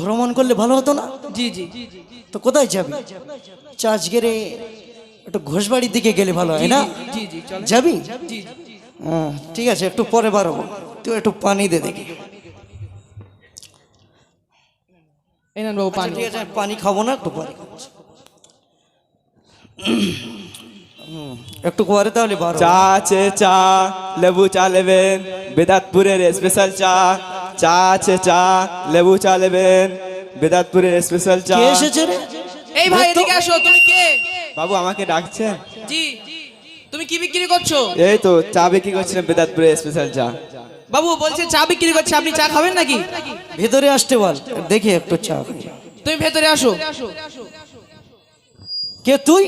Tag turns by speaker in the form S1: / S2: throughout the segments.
S1: ভ্রমণ করলে ভালো হতো না?
S2: জি জি
S1: তো কোথায় যাবি? চার্চগেরে একটু ঘোষবাড়ির দিকে গেলে ভালো হয় না?
S2: জি জি চলেন।
S1: যাবি?
S2: জি
S1: হ্যাঁ ঠিক আছে, একটু পরে বাড়বো। তুই একটু পানি দে দেখি।
S2: এই নেন বাবু পানি।
S1: ঠিক আছে, আমি পানি খাবো না, একটু পরে খাবো। একটু পরে তাহলে বাড়বো।
S3: চা আছে চা, লেবু চা নেবেন, বেদাতপুরের স্পেশাল চা। চা আছে চা, লেবু চা নেবেন, বেদাতপুরের স্পেশাল চা।
S1: কে এসেছে রে?
S2: এই ভাই এদিকে আসো। তুমি কে?
S3: বাবু আমাকে ডাকছেন?
S2: জি। তুমি কি বিক্রি করছো?
S3: এই তো চা বিক্রি করছিলাম, বেদাতপুরের স্পেশাল চা।
S2: বাবু বলছে চা বিক্রি করছে, আপনি চা খাবেন নাকি?
S1: ভেতরে আসতে বল, দেখি একটু চা খাই।
S2: তুমি ভেতরে আসো।
S1: কে তুই?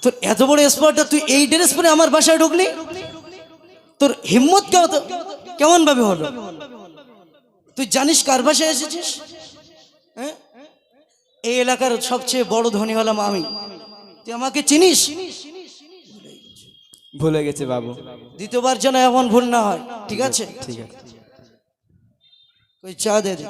S1: তোর এত বড় স্পর্ধা, তুই এই ড্রেস পরে আমার বাসায় ঢুকলি? তোর হিম্মত কেমন ভাবে হলো? তুই জানিস কার বাসায় এসেছিস? হ্যাঁ, এই এলাকার সবচেয়ে বড় ধনী হলাম আমি, তুই আমাকে চিনিস?
S3: ভুলে গেছে বাবু।
S1: দ্বিতীয়বার যেন এমন ভুল না হয়, ঠিক আছে?
S3: ঠিক আছে।
S1: ওই চা দে দে।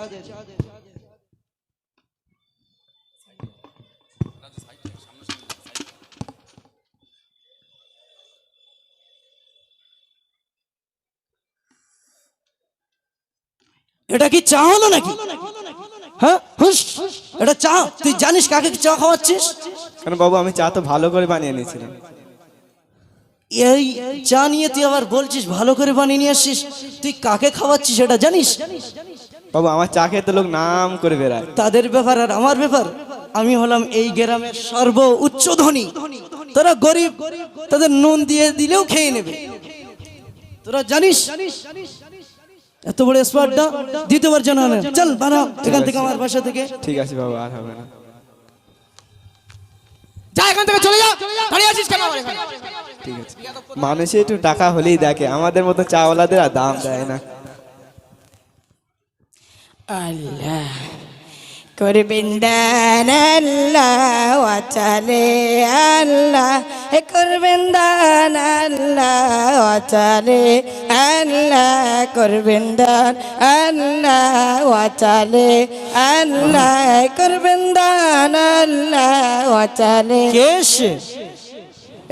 S1: এটা কি চা হলো নাকি? হ্যাঁ হুস, এটা চা? তুই জানিস কাকে চা খাওয়াচ্ছিস?
S3: কারণ বাবু আমি চা তো ভালো করে বানিয়ে নিয়েছিলাম।
S1: এই চা নিয়ে তুই আবার বলছিস ভালো করে বানিয়ে নিয়ে আসছিস? তুই কাকে খাওয়াচ্ছিস এটা জানিস?
S3: বাবু আমার চা খেয়ে তো লোক নাম করে বেড়ায়।
S1: তাদের ব্যাপার আর আমার ব্যাপার। আমি হলাম এই গ্রামের সর্ব উচ্চ ধনী, তোরা গরিব, তাদের নুন দিয়ে দিলেও খেয়ে নেবে। তোরা জানিস এত বড় স্পর্ধা দ্বিতীয়বার যেন হয় না। চল বানাও এখান থেকে, আমার বাসা থেকে।
S3: ঠিক আছে বাবু, আর হবে না।
S2: যা এখান থেকে চলে যা। দাঁড়িয়ে আছিস কেন আমার এখানে?
S3: ঠিক আছে। মানুষে একটু টাকা হলেই দেখে, আমাদের মতো চাওয়ালাদের আর দাম দেয় না।
S4: আল্লাহ করবেন দান আল্লাহ ওয়াচালে আল্লাহ করবেন দান আল্লাহ ওয়াচালে আল্লাহ করবেন দান আল্লাহ ওয়াচালে আল্লাহ করবেন দান আল্লাহ ওয়াচালে।
S1: কে এসে?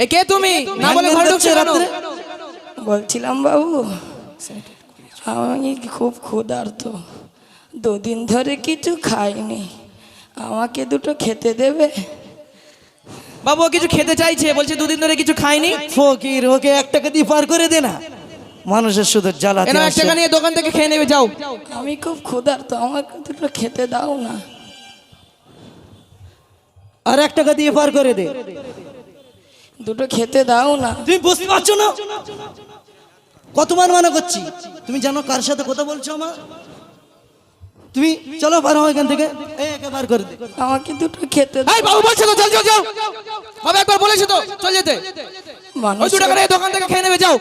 S2: এ কে তুমি? না বলে ঘরে ঢুকছো কেন?
S4: বলছিলাম বাবু, আমি খুব ক্ষুধার্ত, দুদিন ধরে কিছু খাইনি, আমাকে দুটো খেতে দেবে?
S2: বাবু ও কিছু খেতে চাইছে, বলছে দুদিন ধরে কিছু খাইনি।
S1: ফকির, ওকে 1 টাকা দিয়ে পার করে দে না, মানুষের শুধু জ্বালাতে
S2: এনার 1
S1: আসে।
S2: টাকা নিয়ে দোকান থেকে খেয়ে নেবে, যাও।
S4: আমি খুব ক্ষুধার্ত, আমাকে দুটো খেতে দাও না।
S1: আর 1 টাকা দিয়ে পার করে দে।
S4: দুটো খেতে দাও না।
S1: তুমি বুঝতে পারছো না কতবার মানা করছি? তুমি জানো কার সাথে কথা বলছো আমার? তুমি চলো বার হও এখান থেকে, একে বার করে দে।
S4: আমাকে দুটো খেতে দাও।
S2: এই বাবু বলছে তো চল চল যাও। বাবা একবার বলেছে তো চল যেতে। ওই 2 টাকা নিয়ে দোকান থেকে খেয়ে নেবে, যাও।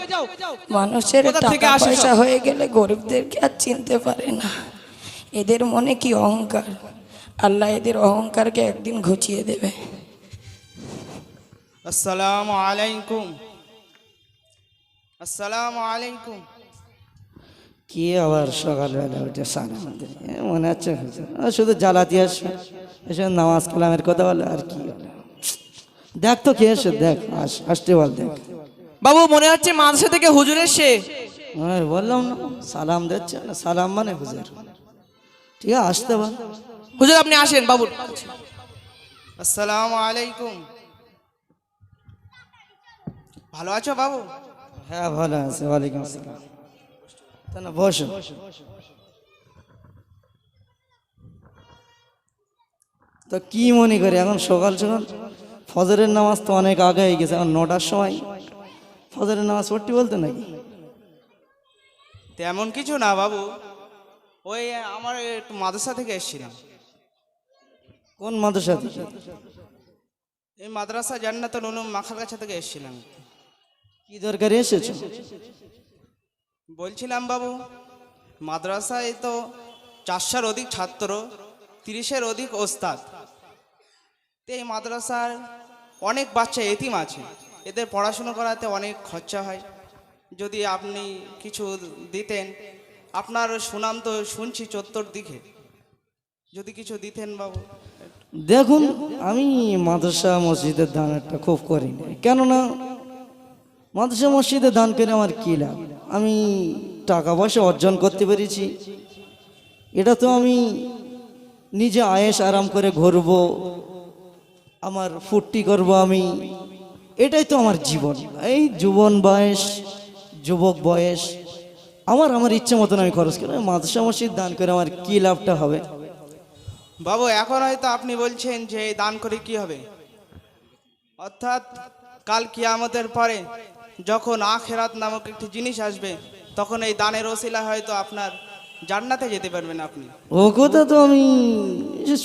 S4: মানুষের
S2: কোথা থেকে
S4: টাকা
S2: আসে সব?
S4: পয়সা হয়ে গেলে গরিবদেরকে আর চিনতে পারে না, এদের মনে কি অহংকার। আল্লাহ এদের অহংকারকে একদিন ঘুচিয়ে দেবে।
S5: আসসালামু আলাইকুম। আসসালামু আলাইকুম।
S1: কি আবার সকালবেলা উঠে সালাম দিই? মনে হচ্ছে শুধু জ্বালাতি আসবে, এসে নামাজ কালামের কথা বলে আর কি বলে। দেখ তো কে এসে, দেখ আসতে বল, দেখ।
S2: বাবু মনে হচ্ছে মাদ্রাসা থেকে হুজুর এসে।
S1: বললাম না সালাম দিচ্ছে না, সালাম মানে হুজুর। ঠিক আছে আসতে বল।
S2: হুজুর আপনি আসেন বাবু।
S5: আসসালামু আলাইকুম। ভালো আছো বাবু?
S1: হ্যাঁ ভালো আছে, ওয়ালাইকুম আসসালাম। তা না বসো। তো কি মনে করে এখন সকাল সকাল? ফজরের নামাজ তো অনেক আগে হয়ে গেছে, এখন 9টার সময় ফজরের নামাজ পড়তে বলতে নাকি?
S5: তেমন কিছু না বাবু, ওই আমার একটু মাদ্রাসা থেকে এসেছিলাম।
S1: কোন মাদ্রাসা থেকে?
S5: এই মাদ্রাসা জান্নাতুল উলুম মাখালগাছা থেকে এসেছিলাম।
S1: কি দরকারে এসেছো?
S5: বলছিলাম বাবু, মাদ্রাসায় তো 400-র অধিক ছাত্র, 30-এর অধিক ওস্তাদ। তো এই মাদ্রাসার অনেক বাচ্চা এতিম আছে, এদের পড়াশুনো করাতে অনেক খরচা হয়। যদি আপনি কিছু দিতেন, আপনার সুনাম তো শুনছি চতুর্দিকে, যদি কিছু দিতেন বাবু।
S1: দেখুন, আমি মাদ্রাসা মসজিদের দান একটা খুব করি না, কেননা মাদ্রাসা মসজিদে দান করে আমার কী লাভ? আমি টাকা পয়সা অর্জন করতে পেরেছি, এটা তো আমি নিজে আয়েশ আরাম করে ঘুরবো, আমার ফুর্তি করব আমি, এটাই তো আমার জীবন। এই যুবক বয়স আমার ইচ্ছে মতন আমি খরচ করি। মাদ্রাসা মসজিদ দান করে আমার কী লাভটা হবে?
S5: বাবু এখন হয়তো আপনি বলছেন যে এই দান করে কি হবে, অর্থাৎ কাল কিয়ামতের পরে যখন আখিরাত নামক একটি জিনিস আসবে, তখন এই দানের ওসিলা হয়তো আপনার জান্নাতে যেতে পারবেন আপনি।
S1: ও কথা তো আমি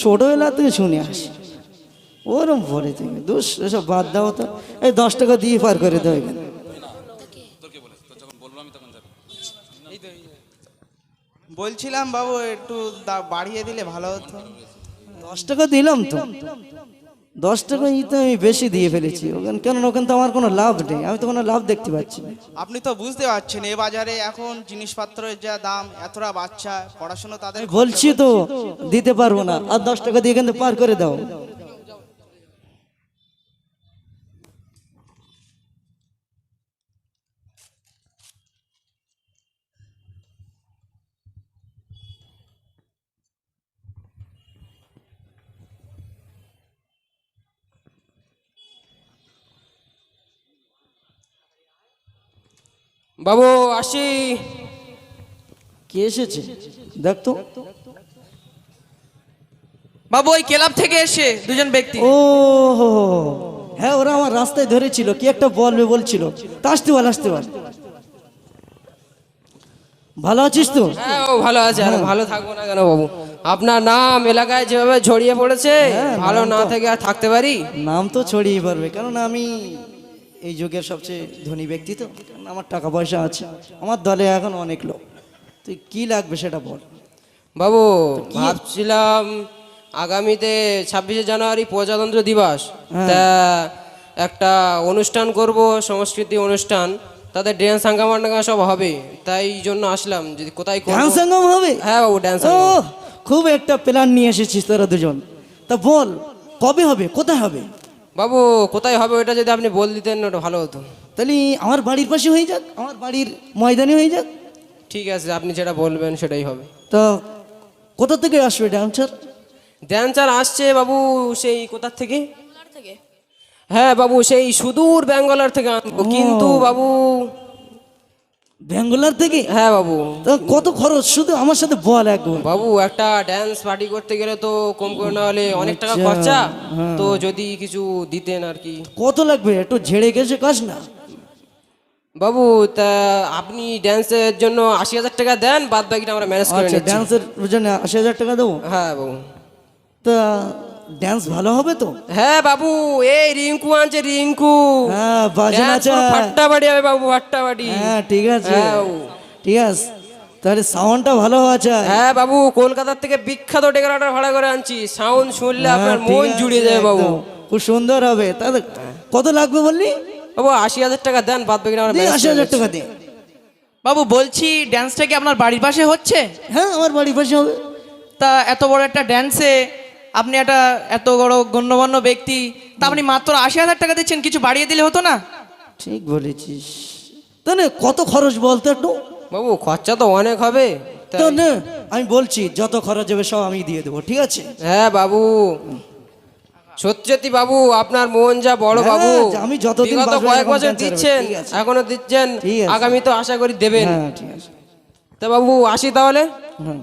S1: ছোটবেলা থেকে শুনে আসি, ওরম ভরে থেকে দোষ এসব বাদ দাও তো। এই 10 টাকা দিয়ে পার করে দেয়।
S5: বলছিলাম বাবু একটু বাড়িয়ে দিলে ভালো হতো।
S1: 10 টাকা দিলাম তো, 10 টাকা তো আমি বেশি দিয়ে ফেলেছি ওখানে, কেন ওখানে তো আমার কোনো লাভ নেই, আমি তো কোনো লাভ দেখতে পাচ্ছি না।
S5: আপনি তো বুঝতে পারছেন এ বাজারে এখন জিনিসপত্রের যা দাম, এতটা বাচ্চা পড়াশোনা তাদের
S1: আমি বলছি তো দিতে পারবো না, আর 10 টাকা দিয়ে এখান থেকে পার করে দাও।
S2: বাবু আসি।
S1: কে এসেছে দেখ তো।
S2: বাবু ওই ক্লাব থেকে এসে দুজন ব্যক্তি।
S1: ও হো, হ্যাঁ ওরা আমার রাস্তায় ধরেছিল, কি একটা বলবে বলছিল, তা আসতে বল। ভালো আছিস তো?
S2: হ্যাঁ ও ভালো আছে, আর ভালো থাকবো না কেন বাবু? আপনার নাম এলাকায় যেভাবে ছড়িয়ে পড়েছে, ভালো না থেকে আর থাকতে পারি?
S1: নাম তো ছড়িয়ে পারবে, কারণ আমি এই যুগের সবচেয়ে ধনী ব্যক্তি, তো কারণ আমার টাকা পয়সা আছে, আমার দলে এখন অনেক লোক। তুই কি লাগবে সেটা বল।
S2: বাবু ভাবছিলাম আগামীতে 26শে জানুয়ারি প্রজাতন্ত্র দিবস, তা একটা অনুষ্ঠান করব, সংস্কৃতি অনুষ্ঠান, তাদের ড্যান্স হাঙ্গামা সব হবে, তাই জন্য আসলাম। যদি কোথায় করব?
S1: ডান্স সঙ্গম হবে?
S2: হ্যাঁ বাবু ডান্স
S1: ও খুব একটা প্ল্যান নিয়ে এসেছিস তোরা দুজন, তা বল কবে হবে, কোথায় হবে?
S2: বাবু কোথায় হবে ওটা যদি আপনি বল দিতেন ওটা ভালো হতো।
S1: তাহলে আমার বাড়ির পাশে হয়ে যাক, আমার বাড়ির ময়দানে হয়ে যাক।
S2: ঠিক আছে, আপনি যেটা বলবেন সেটাই হবে।
S1: তা কোথা থেকে আসবে ডান্সার?
S2: ড্যান্সার আসছে বাবু সেই কোথা থেকে? হ্যাঁ বাবু সেই সুদূর ব্যাঙ্গালোর থেকে আনবো, কিন্তু বাবু
S1: ব্যাঙ্গালোর থেকে?
S2: হ্যাঁ বাবু।
S1: তা কত খরচ শুধু আমার সাথে বল একবার।
S2: বাবু একটা ড্যান্স পার্টি করতে গেলে তো কম করে না হলে অনেক টাকা খরচা, তো যদি কিছু দিতেন আর কি।
S1: কত লাগবে একটু ঝেড়ে গেছে কাজ না?
S2: বাবু তা আপনি ড্যান্সের জন্য 80,000 টাকা দেন, বাদ বাকিটা আমরা ম্যানেজ করে
S1: আচ্ছা,
S2: নিচ্ছি।
S1: ড্যান্সের জন্য 80,000 টাকা দেবো?
S2: হ্যাঁ বাবু।
S1: তা ড্যান্স ভালো হবে তো?
S2: হ্যাঁ বাবু এই রিঙ্কু আনছে, রিঙ্কু
S1: হ্যাঁ বাজনা
S2: Dance পুরো ফাট্টাবাড়ি হবে বাবু, ফাট্টাবাড়ি।
S1: হ্যাঁ ঠিক আছে,
S2: হ্যাঁ বাবু।
S1: ঠিক আছে, তাহলে সাউন্ডটা ভালো হওয়া চাই।
S2: হ্যাঁ বাবু কলকাতার থেকে বিখ্যাত ডেকোরেটর ভাড়া করে আনছি, সাউন্ড শুনলে আপনার
S1: হ্যাঁ, ঠিক
S2: মন
S1: আছে,
S2: জুড়ে যাবে বাবু।
S1: একদম। খুব সুন্দর হবে। তাহলে কত লাগবে বললি?
S2: বাবু 80,000 টাকা দেন, বাদ বাকিটা আমরা ম্যানেজ করে
S1: 80,000
S2: নিচ্ছি।
S1: টাকা দে।
S6: বাবু বলছি ড্যান্সটা কি আপনার বাড়ির পাশে হচ্ছে?
S1: হ্যাঁ আমার বাড়ির পাশে হবে।
S6: তা এত বড় একটা ড্যান্সে আপনি একটা এত বড় গণ্যমান্য ব্যক্তি, তা আপনি মাত্র 80,000 টাকা দিচ্ছেন, কিছু বাড়িয়ে দিলে হতো না?
S1: ঠিক বলেছিস। তাহলে কত খরচ বলতো একটু?
S2: বাবু খরচা তো অনেক হবে, তাই-
S1: তো নে, আমি বলছি যত খরচ হবে সব আমি দিয়ে দেবো, ঠিক আছে?
S2: হ্যাঁ বাবু সত্যি সত্যি বাবু আপনার মন যা বড়
S1: হ্যাঁ,
S2: বাবু।
S1: আমি যতদিন
S2: বিগত
S1: বাঁচবো
S2: কয়েক
S1: এরকম
S2: বছর
S1: dancer হবে,
S2: দিচ্ছেন,
S1: ঠিক আছে।
S2: এখনো দিচ্ছেন,
S1: ঠিক আছে।
S2: আগামী তো আশা করি দেবেন।
S1: হ্যাঁ ঠিক আছে।
S2: তা বাবু আসি তাহলে।
S1: হুম।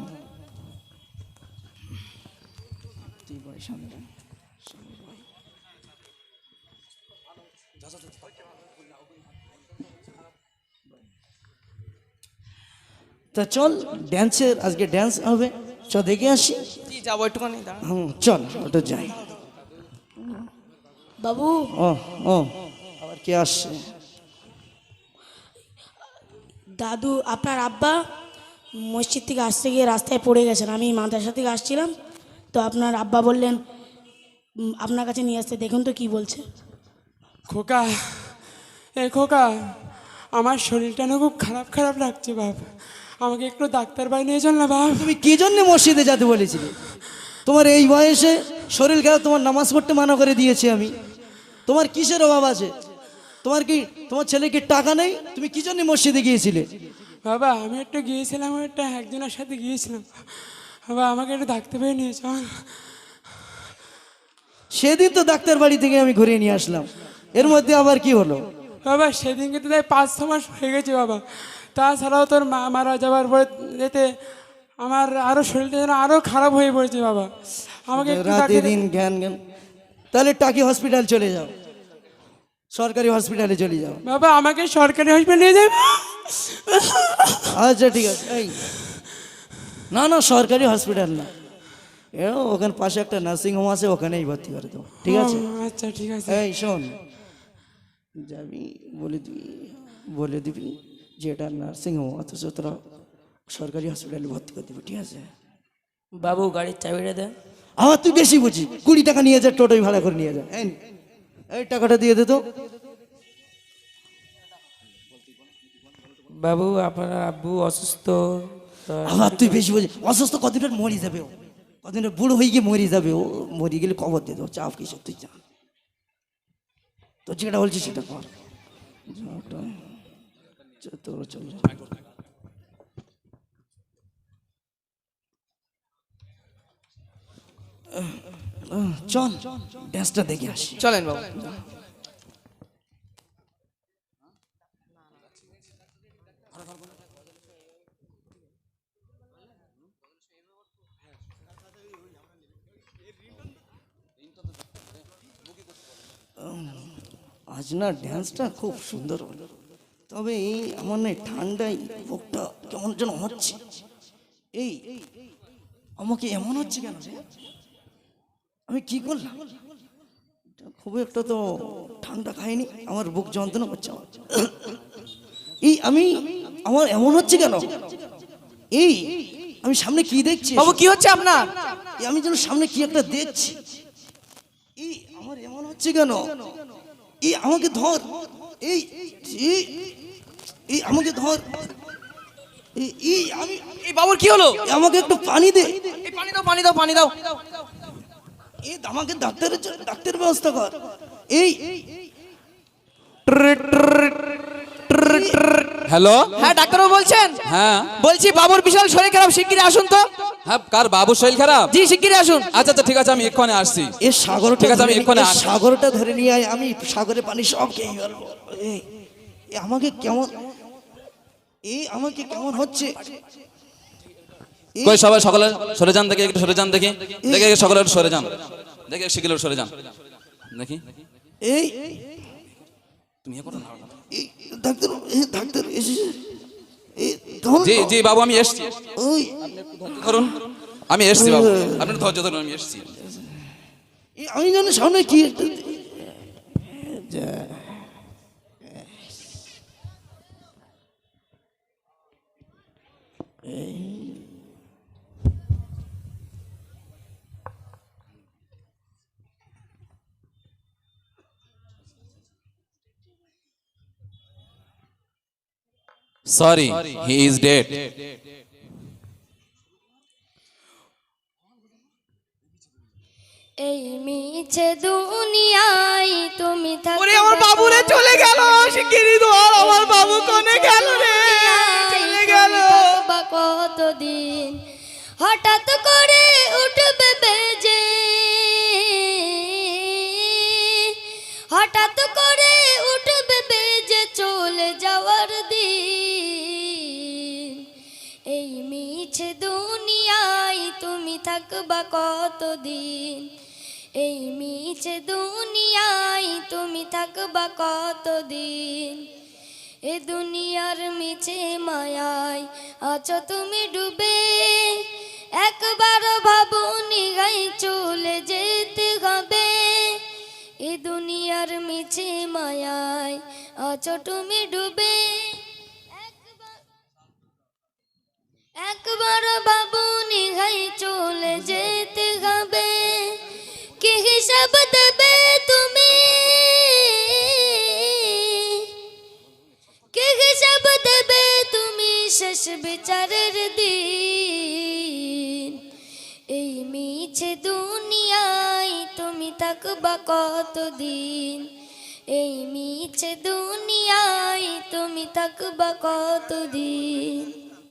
S1: তা চল ড্যান্সের, আজকে ড্যান্স হবে, চ দেখে আসি।
S6: জি যাবো, একটুখানি দাঁড়ান।
S1: চল ওটা যাই।
S4: বাবু
S1: ও ও আবার কে আসছে?
S7: দাদু, আপনার আব্বা মসজিদ থেকে আসতে গিয়ে রাস্তায় পড়ে গেছেন, আমি মাদ্রাসা থেকে আসছিলাম, তো আপনার আব্বা বললেন আপনার কাছে নিয়ে আসতে, দেখুন তো কি বলছে।
S8: খোকা, এ খোকা, আমার শরীরটা না খুব খারাপ খারাপ লাগছে বাপ। আমাকে একটু ডাক্তার বাড়ি নিয়ে চল না বাপ।
S1: তুমি কি জন্য মসজিদে যেতে বলেছিলে? তোমার এই বয়সে শরীর খারাপ, তোমার নামাজ পড়তে মানা করে দিয়েছি আমি। তোমার কিসের অভাব আছে? তোমার ছেলে কি টাকা নেই? তুমি কি জন্য মসজিদে গিয়েছিলে?
S8: বাবা আমি একটু গিয়েছিলাম, একজনের সাথে গিয়েছিলাম বাবা, আমাকে একটু ডাক্তার বাড়ি নিয়ে চল।
S1: সেদিন তো ডাক্তার বাড়ি থেকে আমি ঘুরিয়ে নিয়ে আসলাম, এর মধ্যে আবার কি হলো?
S8: বাবা সেদিনকে তো তাই 5-6 মাস হয়ে গেছে বাবা। তাছাড়াও তোর মা মারা যাওয়ার পরে যেতে আমার আরো শরীরটা যেন আরো খারাপ হয়ে পড়েছে বাবা। আমাকে একটু
S1: রাতে
S8: ডাক্তার-
S1: দিন জ্ঞান জ্ঞান। তাহলে টাকি হসপিটাল চলে যাও, সরকারি হসপিটালে চলে যাও।
S8: বাবা আমাকে সরকারি হসপিটালে নিয়ে যাবে।
S1: আচ্ছা ঠিক আছে। এই না না, সরকারি হসপিটাল না, ওখানে পাশে একটা নার্সিং হোম আছে, ওখানেই ভর্তি করে দেবো, ঠিক আছে?
S8: আচ্ছা ঠিক আছে।
S1: এই শোন, যাবি বলে দিবি যে এটা নার্সিং হোম, অথচ তোরা সরকারি হসপিটালে ভর্তি করে দিবি, ঠিক আছে?
S4: বাবু গাড়ির চাবিটা দেন।
S1: আবার তুই বেশি বুঝি, 20 টাকা নিয়ে যা, টোটোই ভাড়া করে নিয়ে যা। এই টাকাটা দিয়ে দে তো।
S4: বাবু আপনার আব্বু অসুস্থ,
S1: আবার তুই বেশি বুঝি, অসুস্থ কতদিন মরে যাবে ও, কতদিন বুড়ো হয়ে গিয়ে মরে যাবে ও, মরে গেলে কবর দিয়ে দেবো, চাপ কিসব তুই যা, তো যেটা বলছিস সেটা কর। তোর চল চল, ড্যান্সটা দেখে আসি।
S6: চলেন বাবু।
S1: আজ না ড্যান্সটা খুব সুন্দর হলো, তবে এই আমার না ঠান্ডায় বুকটা কেমন যেন হচ্ছে। এই আমাকে এমন হচ্ছে কেন রে? আমি কি করলাম? খুব একটা তো ঠান্ডা খাইনি, আমার বুক যন্ত্রণা করছে আমার। এই আমার এমন হচ্ছে কেন? এই আমি সামনে কি দেখছি?
S6: বাবু কি হচ্ছে আপনার?
S1: আমি যেন সামনে কি একটা দেখছি। এই আমার এমন হচ্ছে কেন? এই আমাকে ধর, এই এই আমাকে ধর, এই আমি,
S6: এই বাবুর কি হলো?
S1: আমাকে একটু পানি দে।
S6: এই পানি দাও, পানি দাও, পানি দাও।
S1: এই আমাকে ডাক্তারের ব্যবস্থা কর। এই
S9: হ্যালো,
S6: হ্যাঁ ডাক্তারবাবু বলছেন?
S9: হ্যাঁ
S6: বলছি বাবুর বিশাল শরীর খারাপ, শিগগিরই আসুন তো।
S9: হ্যাঁ, কার বাবুর শরীর খারাপ?
S6: জি শিগগিরই আসুন।
S9: আচ্ছা আচ্ছা ঠিক আছে, আমি এক্ষণে আসছি।
S1: এই সাগরটা
S9: ঠিক আছে, আমি
S1: ধরে
S9: এক্ষুনি
S1: এই
S9: আসছি।
S1: সাগরটা ধরে নিয়ে আয়, আমি সাগরে পানি সব খেয়ে ফেলবো। এই আমাকে কেমন, এই আমাকে কেমন হচ্ছে?
S9: কই সবাই সকলে সরে যান, দেখি একটু সরে যান, দেখি দেখি সকলে একটু সরে যান, দেখি শিখিলে সরে যান, দেখি।
S1: এই
S9: তুমি এ করো না।
S1: এই ডাক্তার এসেছে। এই ধরুন
S9: জি জি বাবু, আমি এসছি।
S1: ওই
S9: ধরুন, আমি এসছি বাবু, আপনার ধৈর্য ধরুন, আমি এসছি।
S1: এই আমি জানি সামনে কি একটা
S9: Sorry, he is dead.
S10: এই মিছে দুনিয়ায় তুমি
S6: ওরে আমার বাবুরে চলে গেল, শিগগিরই ধর, আমার বাবু কোনে গেল রে? চলে গেল।
S10: কতদিন হঠাৎ করে উঠবে বেজে, হঠাৎ করে উঠবে বেজে চলে যাওয়ার দিন। এই মিছে দুনিয়ায় তুমি থাকবা কতদিন, এই মিছে দুনিয়ায় তুমি থাকবা কতদিন। এ দুনিয়ার মিছে মায়ায় আছো তুমি ডুবে, একবার ভাবুনি গাই চলে যেতে হবে। এ দুনিয়ার মিছে মায়ায় আছো তুমি ডুবে, একবার ভাবুনি গাই চলে যেতে হবে। কি হিসাব দেবে তুমি, কি হিসাব দেবে তুমি শেষ বিচারে মিছে দুনিয়ায় তুমি থাকবা কতদিন, এই মিছে দুনিয়ায় তুমি থাকবা কতদিন।